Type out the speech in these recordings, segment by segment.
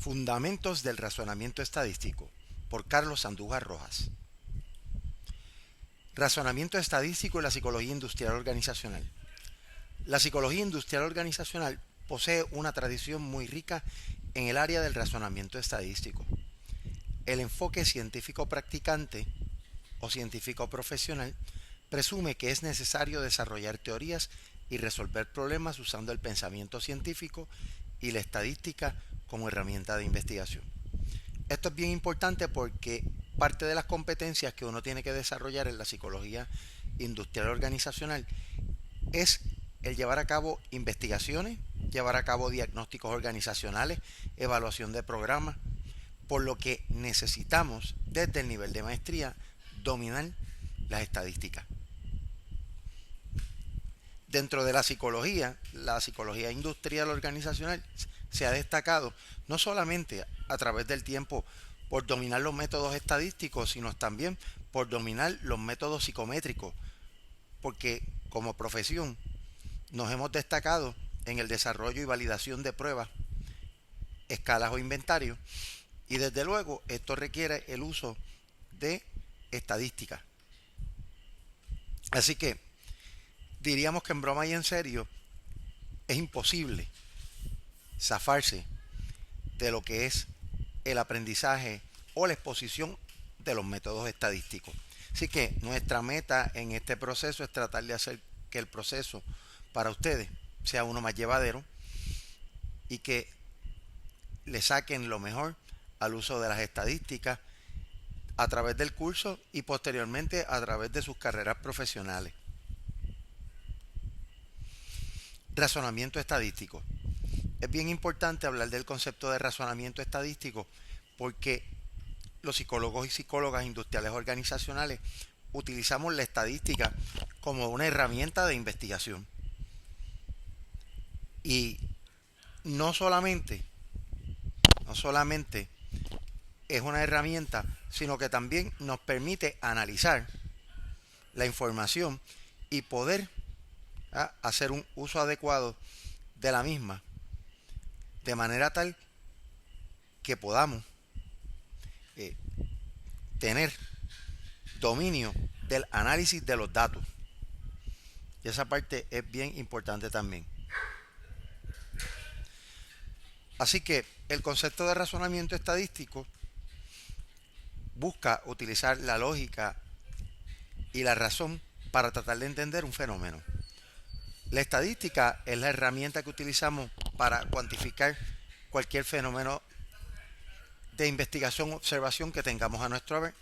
Fundamentos del razonamiento estadístico, por Carlos Andújar Rojas. Razonamiento estadístico y la psicología industrial organizacional. La psicología industrial organizacional posee una tradición muy rica en el área del razonamiento estadístico. El enfoque científico practicante o científico profesional presume que es necesario desarrollar teorías y resolver problemas usando el pensamiento científico y la estadística como herramienta de investigación. Esto es bien importante porque parte de las competencias que uno tiene que desarrollar en la psicología industrial organizacional es el llevar a cabo investigaciones, llevar a cabo diagnósticos organizacionales, evaluación de programas, por lo que necesitamos desde el nivel de maestría dominar las estadísticas. Dentro de la psicología industrial organizacional se ha destacado no solamente a través del tiempo por dominar los métodos estadísticos, sino también por dominar los métodos psicométricos, porque como profesión nos hemos destacado en el desarrollo y validación de pruebas, escalas o inventarios, y desde luego esto requiere el uso de estadística. Así que diríamos que en broma y en serio es imposible zafarse de lo que es el aprendizaje o la exposición de los métodos estadísticos. Así que nuestra meta en este proceso es tratar de hacer que el proceso para ustedes sea uno más llevadero y que le saquen lo mejor al uso de las estadísticas a través del curso y posteriormente a través de sus carreras profesionales. Razonamiento estadístico. Es bien importante hablar del concepto de razonamiento estadístico porque los psicólogos y psicólogas industriales organizacionales utilizamos la estadística como una herramienta de investigación. Y no solamente es una herramienta, sino que también nos permite analizar la información y poder hacer un uso adecuado de la misma, de manera tal que podamos tener dominio del análisis de los datos. Y esa parte es bien importante también. Así que el concepto de razonamiento estadístico busca utilizar la lógica y la razón para tratar de entender un fenómeno. La estadística es la herramienta que utilizamos para cuantificar cualquier fenómeno de investigación o observación que tengamos a nuestro haber.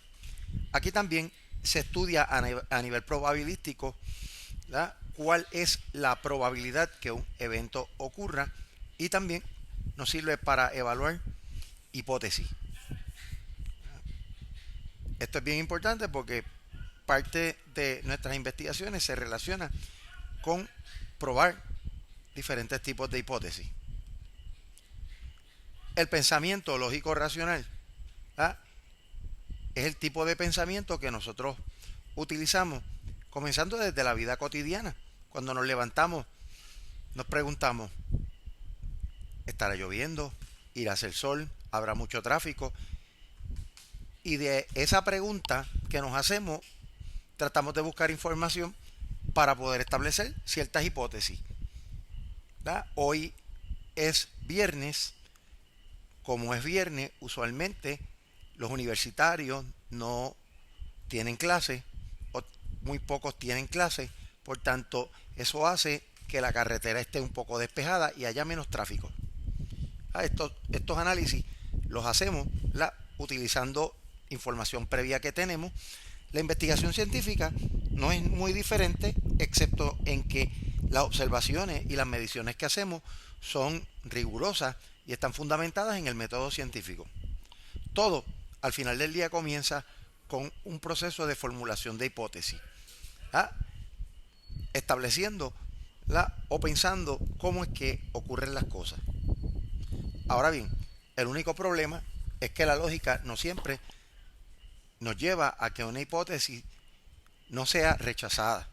Aquí también se estudia a nivel probabilístico, ¿verdad?, cuál es la probabilidad que un evento ocurra, y también nos sirve para evaluar hipótesis. Esto es bien importante porque parte de nuestras investigaciones se relaciona con probar diferentes tipos de hipótesis. El pensamiento lógico racional es el tipo de pensamiento que nosotros utilizamos comenzando desde la vida cotidiana. Cuando nos levantamos nos preguntamos: ¿estará lloviendo? ¿Irá a hacer sol? ¿Habrá mucho tráfico? Y de esa pregunta que nos hacemos tratamos de buscar información para poder establecer ciertas hipótesis. Hoy es viernes. Como es viernes, usualmente los universitarios no tienen clase o muy pocos tienen clase, por tanto eso hace que la carretera esté un poco despejada y haya menos tráfico. Estos análisis los hacemos utilizando información previa que tenemos. La investigación científica no es muy diferente, excepto en que las observaciones y las mediciones que hacemos son rigurosas y están fundamentadas en el método científico. Todo, al final del día, comienza con un proceso de formulación de hipótesis, estableciendo o pensando cómo es que ocurren las cosas. Ahora bien, el único problema es que la lógica no siempre nos lleva a que una hipótesis no sea rechazada.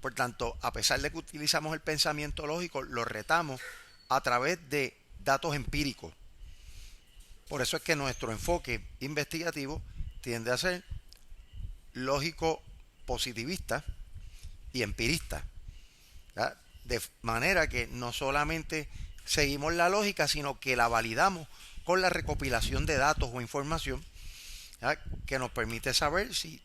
Por tanto, a pesar de que utilizamos el pensamiento lógico, lo retamos a través de datos empíricos. Por eso es que nuestro enfoque investigativo tiende a ser lógico positivista y empirista, ¿ya? De manera que no solamente seguimos la lógica, sino que la validamos con la recopilación de datos o información, ¿ya? Que nos permite saber si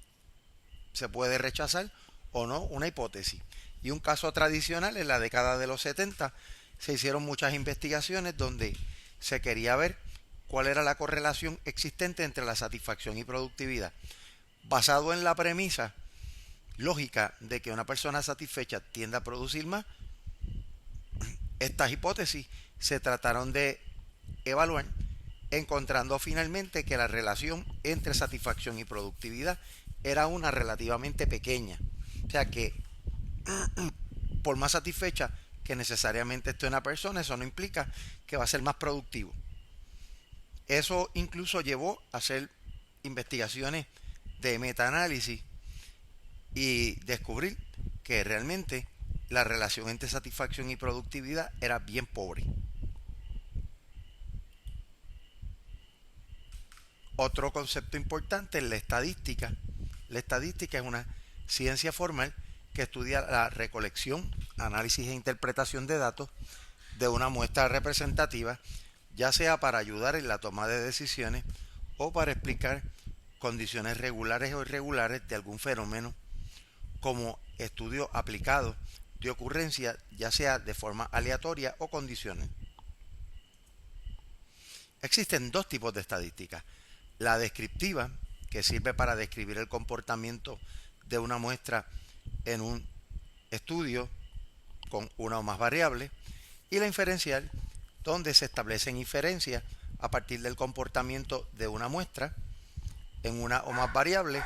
se puede rechazar o no una hipótesis. Y un caso tradicional, en la década de los 70 se hicieron muchas investigaciones donde se quería ver cuál era la correlación existente entre la satisfacción y productividad, basado en la premisa lógica de que una persona satisfecha tiende a producir más. Estas hipótesis se trataron de evaluar, encontrando finalmente que la relación entre satisfacción y productividad era una relativamente pequeña. O sea que por más satisfecha que necesariamente esté una persona, eso no implica que va a ser más productivo. Eso incluso llevó a hacer investigaciones de metaanálisis y descubrir que realmente la relación entre satisfacción y productividad era bien pobre. Otro concepto importante es la estadística. La estadística es una ciencia formal que estudia la recolección, análisis e interpretación de datos de una muestra representativa, ya sea para ayudar en la toma de decisiones o para explicar condiciones regulares o irregulares de algún fenómeno, como estudio aplicado de ocurrencia, ya sea de forma aleatoria o condiciones. Existen dos tipos de estadística: la descriptiva, que sirve para describir el comportamiento de una muestra en un estudio con una o más variables, y la inferencial, donde se establecen inferencias a partir del comportamiento de una muestra en una o más variables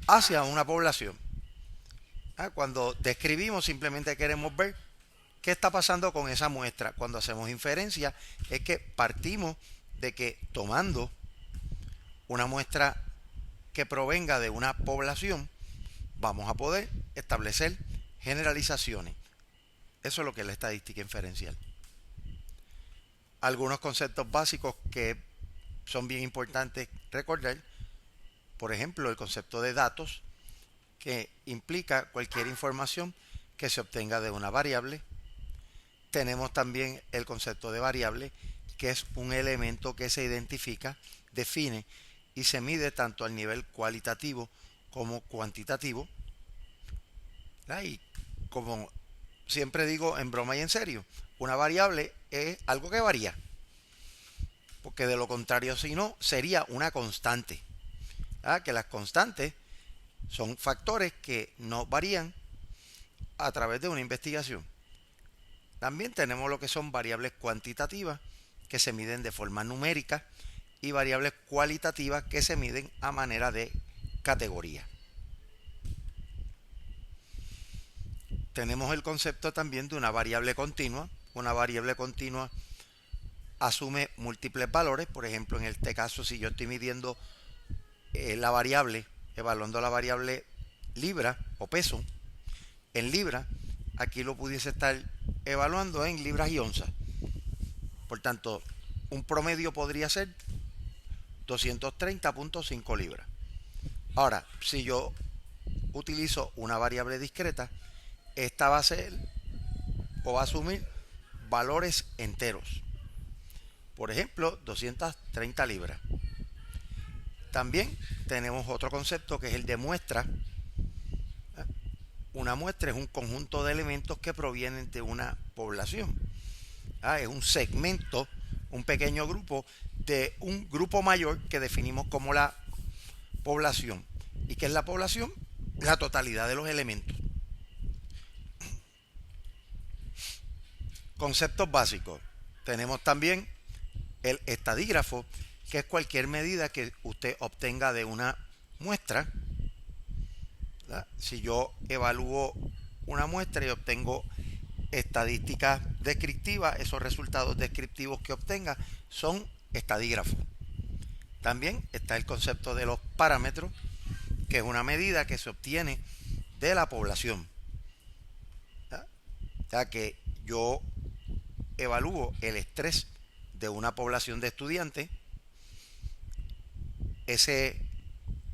hacia una población. Cuando describimos simplemente queremos ver qué está pasando con esa muestra. Cuando hacemos inferencia es que partimos de que tomando una muestra que provenga de una población vamos a poder establecer generalizaciones. Eso es lo que es la estadística inferencial. Algunos conceptos básicos que son bien importantes recordar: por ejemplo, el concepto de datos, que implica cualquier información que se obtenga de una variable. Tenemos también el concepto de variable, que es un elemento que se identifica, define y se mide tanto al nivel cualitativo como cuantitativo. Y como siempre digo en broma y en serio, una variable es algo que varía, porque de lo contrario, si no, sería una constante. Que las constantes son factores que no varían a través de una investigación. También tenemos lo que son variables cuantitativas, que se miden de forma numérica, y variables cualitativas, que se miden a manera de categoría. Tenemos el concepto también de una variable continua. Una variable continua asume múltiples valores. Por ejemplo, en este caso, si yo estoy midiendo la variable, evaluando la variable libra o peso en libras, aquí lo pudiese estar evaluando en libras y onzas. Por tanto, un promedio podría ser 230.5 libras. Ahora, si yo utilizo una variable discreta, esta va a ser o va a asumir valores enteros. Por ejemplo, 230 libras. También tenemos otro concepto que es el de muestra. Una muestra es un conjunto de elementos que provienen de una población. Es un segmento, un pequeño grupo de un grupo mayor que definimos como la población. ¿Y qué es la población? La totalidad de los elementos. Conceptos básicos. Tenemos también el estadígrafo, que es cualquier medida que usted obtenga de una muestra. Si yo evalúo una muestra y obtengo estadísticas descriptivas, esos resultados descriptivos que obtenga son estadígrafos. También está el concepto de los parámetros, que es una medida que se obtiene de la población. O sea que yo evalúo el estrés de una población de estudiantes, ese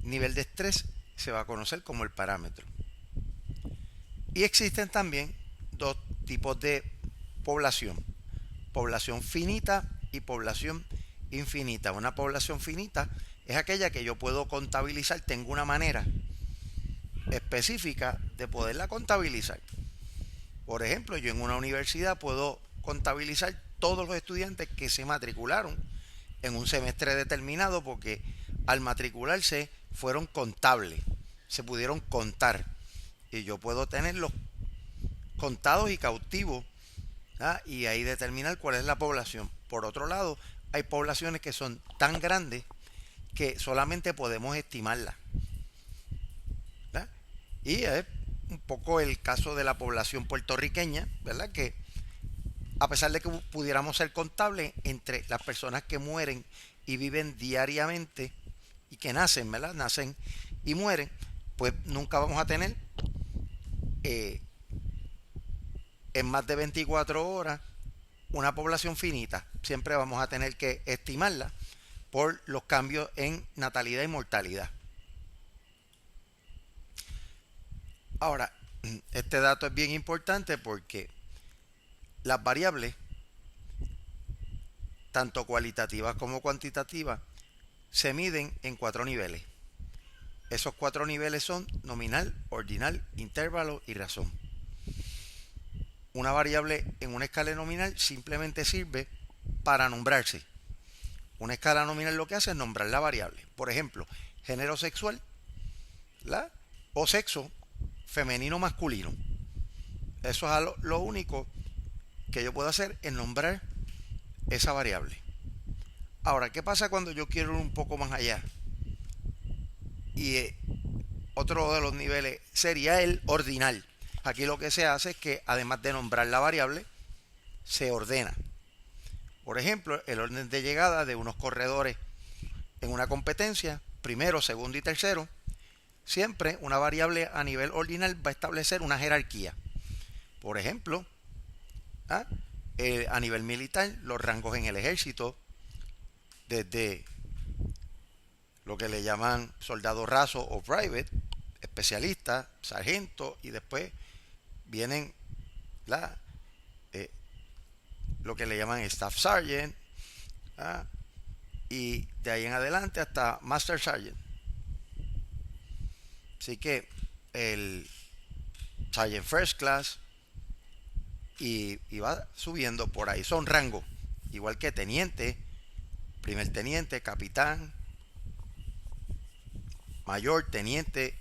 nivel de estrés se va a conocer como el parámetro. Y existen también dos tipos de población: población finita y población infinita. Una población finita es aquella que yo puedo contabilizar, tengo una manera específica de poderla contabilizar. Por ejemplo, yo en una universidad puedo contabilizar todos los estudiantes que se matricularon en un semestre determinado, porque al matricularse fueron contables, se pudieron contar, y yo puedo tenerlos contados y cautivos, ¿ah? Y ahí determinar cuál es la población. Por otro lado, hay poblaciones que son tan grandes que solamente podemos estimarlas, ¿verdad? Y es un poco el caso de la población puertorriqueña, ¿verdad? Que a pesar de que pudiéramos ser contables entre las personas que mueren y viven diariamente y que nacen, ¿verdad? Nacen y mueren, pues nunca vamos a tener en más de 24 horas una población finita. Siempre vamos a tener que estimarla por los cambios en natalidad y mortalidad. Ahora, este dato es bien importante porque las variables, tanto cualitativas como cuantitativas, se miden en 4 niveles. Esos 4 niveles son nominal, ordinal, intervalo y razón. Una variable en una escala nominal simplemente sirve para nombrarse. Una escala nominal lo que hace es nombrar la variable. Por ejemplo, género sexual, ¿la? O sexo, femenino o masculino. Eso es lo único que yo puedo hacer, es nombrar esa variable. Ahora, ¿qué pasa cuando yo quiero ir un poco más allá? Y otro de los niveles sería el ordinal. Aquí lo que se hace es que, además de nombrar la variable, se ordena. Por ejemplo, el orden de llegada de unos corredores en una competencia, primero, segundo y tercero. Siempre una variable a nivel ordinal va a establecer una jerarquía. Por ejemplo, a nivel militar, los rangos en el ejército, desde lo que le llaman soldado raso o private, especialista, sargento, y después vienen lo que le llaman staff sergeant, y de ahí en adelante hasta master sergeant. Así que el sergeant first class y va subiendo por ahí. Son rangos, igual que teniente, primer teniente, capitán, mayor, teniente,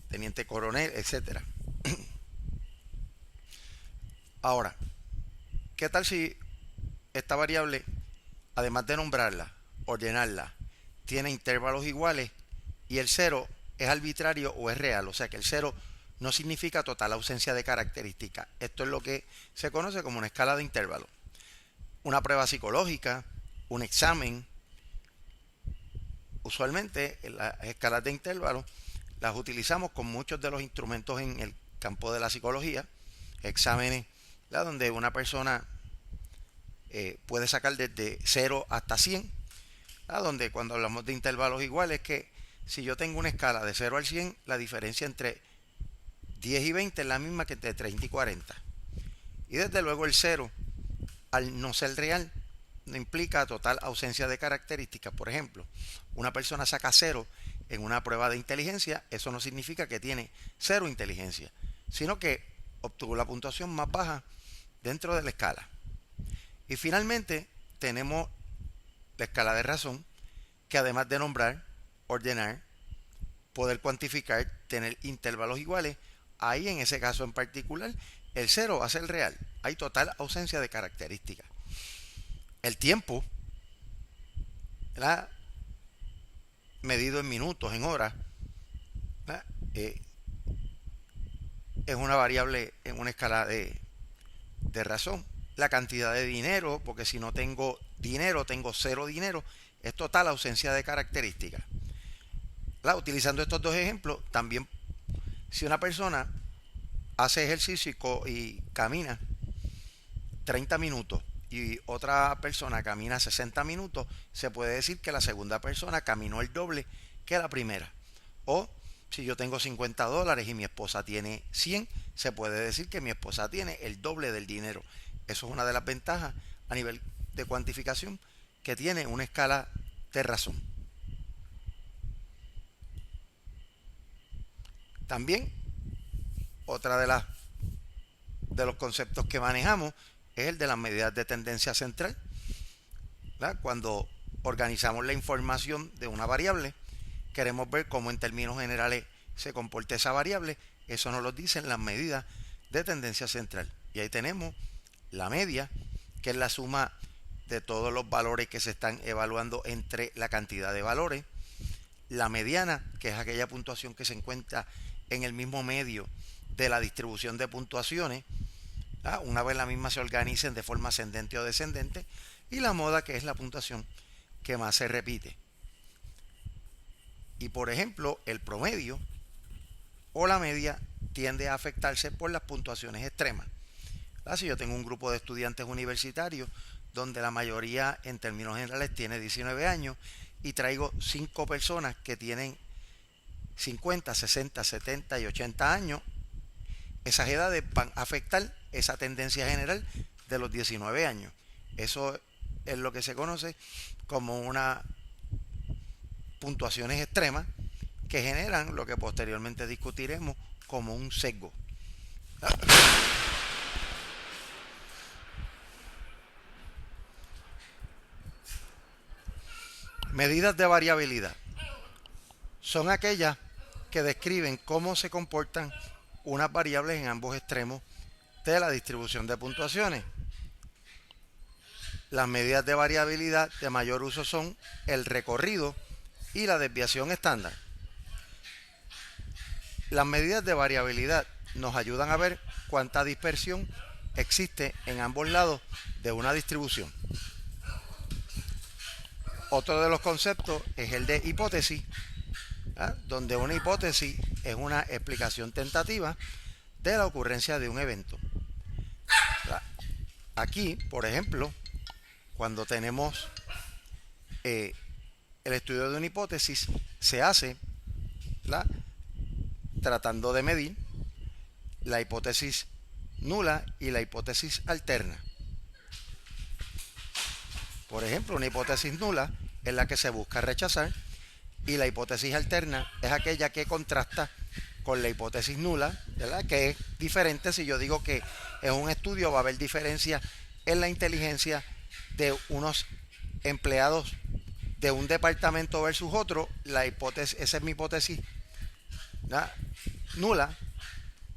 teniente coronel, etcétera. Ahora, ¿qué tal si esta variable, además de nombrarla, ordenarla, tiene intervalos iguales y el cero es arbitrario o es real? O sea que el cero no significa total ausencia de características. Esto es lo que se conoce como una escala de intervalos. Una prueba psicológica, un examen. Usualmente las escalas de intervalos las utilizamos con muchos de los instrumentos en el campo de la psicología. Exámenes, ¿verdad?, donde una persona puede sacar desde 0 hasta 100, ¿verdad?, donde cuando hablamos de intervalos iguales, que si yo tengo una escala de 0 al 100, la diferencia entre 10 y 20 es la misma que entre 30 y 40. Y desde luego el 0, al no ser real, no implica total ausencia de características. Por ejemplo, una persona saca 0 en una prueba de inteligencia, eso no significa que tiene 0 inteligencia, sino que obtuvo la puntuación más baja dentro de la escala. Y finalmente tenemos la escala de razón, que además de nombrar, ordenar, poder cuantificar, tener intervalos iguales, ahí en ese caso en particular el 0 va a ser real, hay total ausencia de características. El tiempo, ¿verdad?, medido en minutos, en horas, es una variable en una escala de razón. La cantidad de dinero, porque si no tengo dinero, tengo 0 dinero, es total ausencia de características. Utilizando estos dos ejemplos, también si una persona hace ejercicio y camina 30 minutos y otra persona camina 60 minutos, se puede decir que la segunda persona caminó el doble que la primera. O si yo tengo $50 y mi esposa tiene 100, se puede decir que mi esposa tiene el doble del dinero. Eso es una de las ventajas a nivel de cuantificación que tiene una escala de razón. También otra de los conceptos que manejamos es el de las medidas de tendencia central, ¿verdad? Cuando organizamos la información de una variable, queremos ver cómo en términos generales se comporta esa variable. Eso nos lo dicen las medidas de tendencia central. Y ahí tenemos la media, que es la suma de todos los valores que se están evaluando entre la cantidad de valores. La mediana, que es aquella puntuación que se encuentra en el mismo medio de la distribución de puntuaciones, una vez la misma se organicen de forma ascendente o descendente. Y la moda, que es la puntuación que más se repite. Y por ejemplo, el promedio o la media tiende a afectarse por las puntuaciones extremas. Si yo tengo un grupo de estudiantes universitarios donde la mayoría en términos generales tiene 19 años y traigo 5 personas que tienen 50, 60, 70 y 80 años, esas edades van a afectar esa tendencia general de los 19 años. Eso es lo que se conoce como unas puntuaciones extremas que generan lo que posteriormente discutiremos como un sesgo. Medidas de variabilidad son aquellas que describen cómo se comportan unas variables en ambos extremos de la distribución de puntuaciones. Las medidas de variabilidad de mayor uso son el recorrido y la desviación estándar. Las medidas de variabilidad nos ayudan a ver cuánta dispersión existe en ambos lados de una distribución. Otro de los conceptos es el de hipótesis, donde una hipótesis es una explicación tentativa de la ocurrencia de un evento. Aquí, por ejemplo, cuando tenemos el estudio de una hipótesis, se hace tratando de medir la hipótesis nula y la hipótesis alterna. Por ejemplo, una hipótesis nula es la que se busca rechazar y la hipótesis alterna es aquella que contrasta con la hipótesis nula, ¿verdad? Que es diferente. Si yo digo que en un estudio va a haber diferencia en la inteligencia de unos empleados de un departamento versus otro, esa es mi hipótesis, ¿verdad?, nula.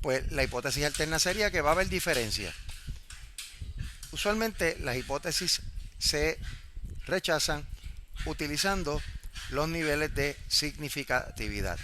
Pues la hipótesis alterna sería que va a haber diferencia. Usualmente las hipótesis se rechazan utilizando los niveles de significatividad.